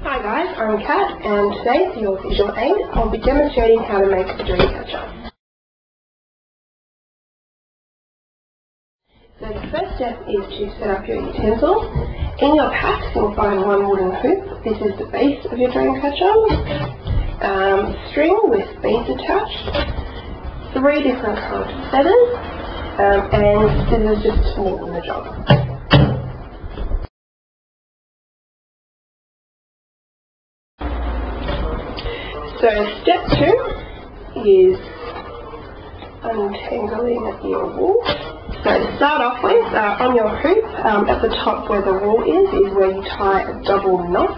Hi guys, I'm Kat, and today for your visual aid, I'll be demonstrating how to make a dream catcher. So the first step is to set up your utensils. In your packs you'll find one wooden hoop. This is the base of your dream catcher. String with beads attached, 3 different coloured feathers, and scissors just to neaten the job. So step 2 is untangling your wool. So to start off with, on your hoop, at the top where the wool is where you tie a double knot.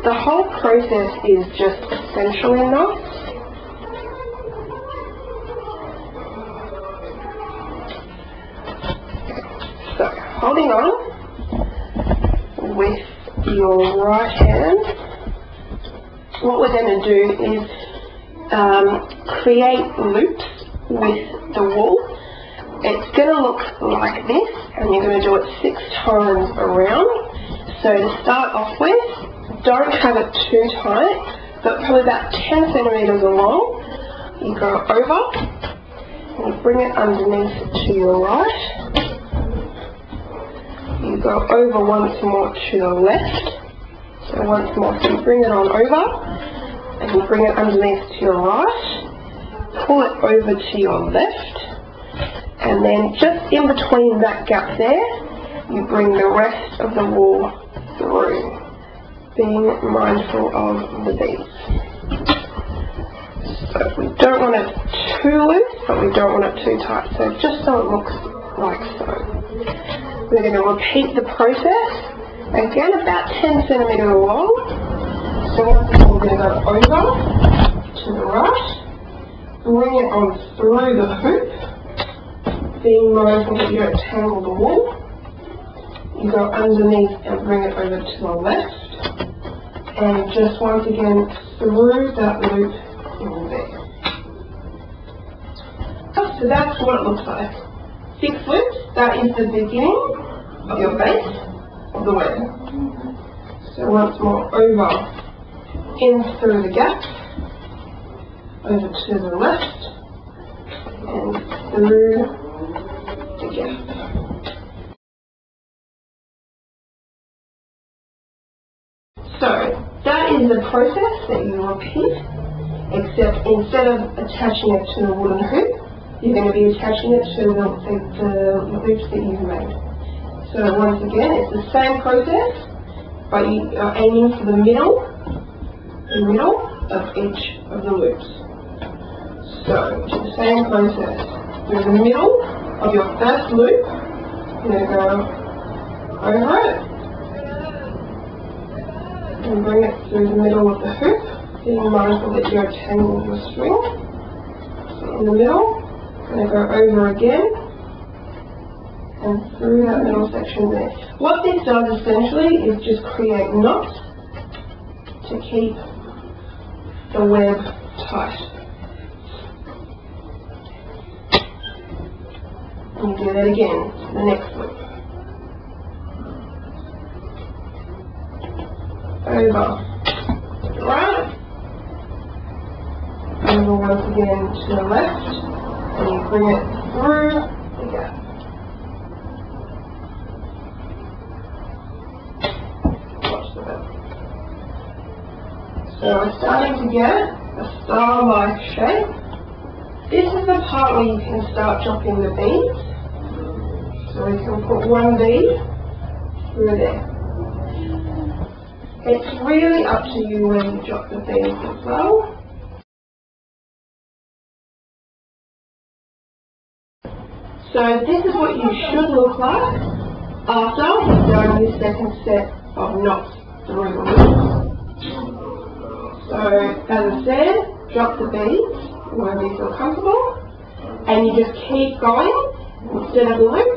The whole process is just essentially knots. So holding on with your right hand, what we're going to do is create loops with the wool. It's going to look like this, and you're going to do it 6 times around. So to start off with, don't have it too tight, but probably about 10 centimeters along. You go over, and you bring it underneath to your right. You go over once more to the left. So once more, so you bring it on over, and you bring it underneath to your right. Pull it over to your left, and then just in between that gap there, you bring the rest of the wool through, being mindful of the beads. So we don't want it too loose, but we don't want it too tight, so just so it looks like so. We're going to repeat the process, again about 10 centimeters long. So once again we're going to go over to the right, bring it on through the hoop, being mindful that you don't tangle the wool. You go underneath and bring it over to the left, and just once again through that loop in there. So that's what it looks like. 6 loops, that is the beginning of your base of the web. So once more, over, in through the gap, over to the left, and through the gap. So that is the process that you repeat, except instead of attaching it to the wooden hoop, you're going to be attaching it to the loops that you've made. So once again, it's the same process, but you are aiming for the middle of each of the loops. So it's the same process. Through the middle of your first loop, you're going to go over it, and bring it through the middle of the hoop, being mindful that you don't tangle your string. So in the middle, I'm going to go over again and through that middle section there. What this does essentially is just create knots to keep the web tight. And you do that again, the next loop. Over to the right, over once again to the left, and you bring it through the gap. Watch the web. So we're starting to get a star-like shape. This is the part where you can start dropping the beads. So we can put 1 bead through there. It's really up to you when you drop the beads as well. So this is what you should look like after you've done your second set of knots through the loops. So as I said, drop the beads wherever you feel comfortable, and you just keep going. Instead of the loop,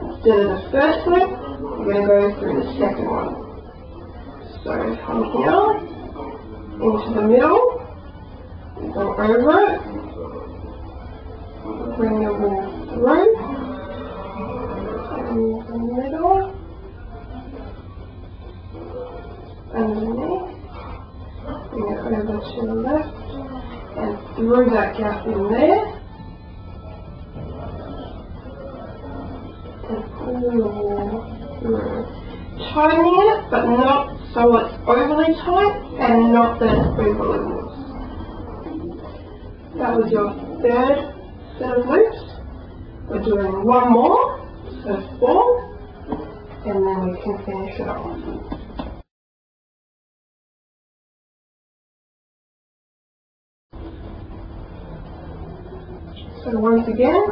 instead of the first loop, you're going to go through the second one. So from here, into the middle, you go over it, bring your wool through, and the middle, to the left and through that gap in there. And pull your wall through. Tightening it, but not so it's overly tight and not that it's overly loose. That was your third set of loops. We're doing one more, so 4, and then we can finish it off. So once again,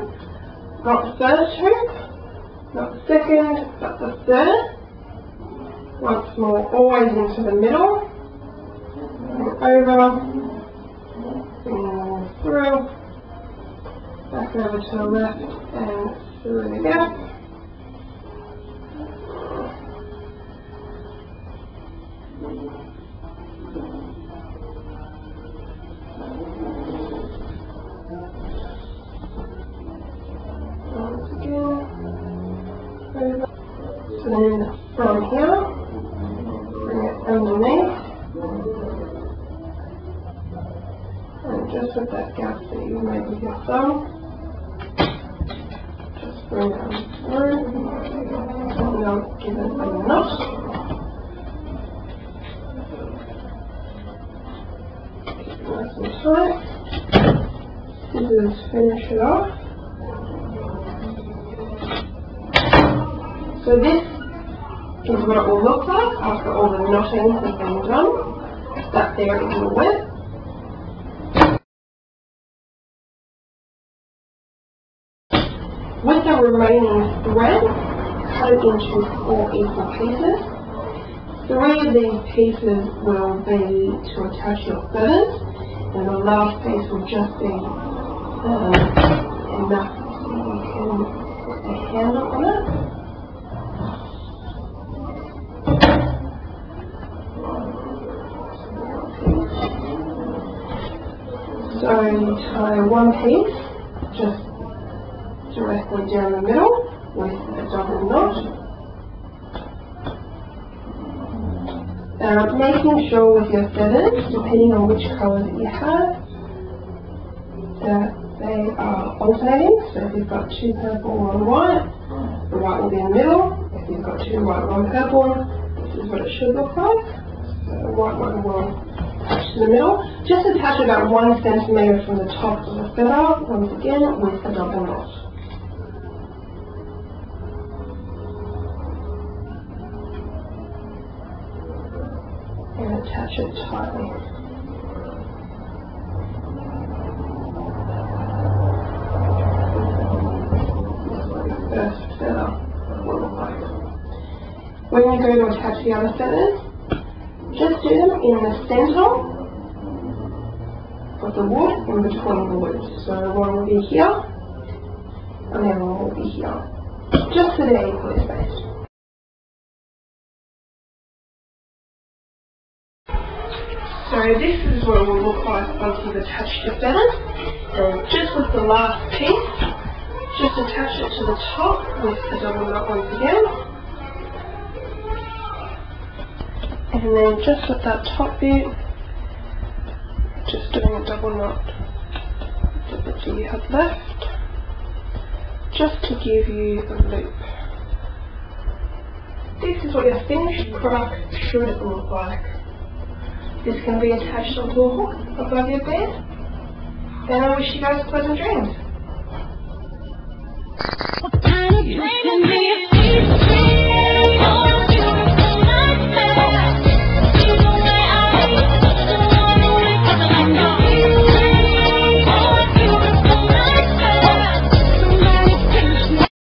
not the first hoop, not the second, but the third. Once more, always into the middle, and over, bringing them through, back over to the left and through the gap. Once again, over. So then from here, underneath, and just with that gap that you made with your thumb, just bring it on through, and now give it a knot. Keep it nice and tight. Scissors finish it off. So this is what it will look like after all the knotting has been done. That there is your web. With the remaining thread, cut it into 4 equal pieces. 3 of these pieces will be to attach your feathers, and the last piece will just be enough so you can put a handle on it. So you tie one piece just directly down the middle with a double knot. Making sure with your feathers, depending on which colour that you have, that they are alternating. So if you've got 2 purple, 1 white, the white will be in the middle. If you've got 2 white, 1 purple, this is what it should look like. So the white one will attach to the middle. Just attach about 1 centimetre from the top of the feather, once again with a double knot. And attach it tightly. First feather will look like. When you go to attach the other feathers, just do them in the centre of the wood in between the loops. So one will be here and the other one will be here. Just so they're equally spaced. So this is what it will look like once you've attached your feathers. And just with the last piece, just attach it to the top with a double knot once again. And then just with that top bit, just doing a double knot with the bit that you have left, just to give you a loop. This is what your finished product should look like. This can be attached onto a hook above your bed, and I wish you guys pleasant dreams.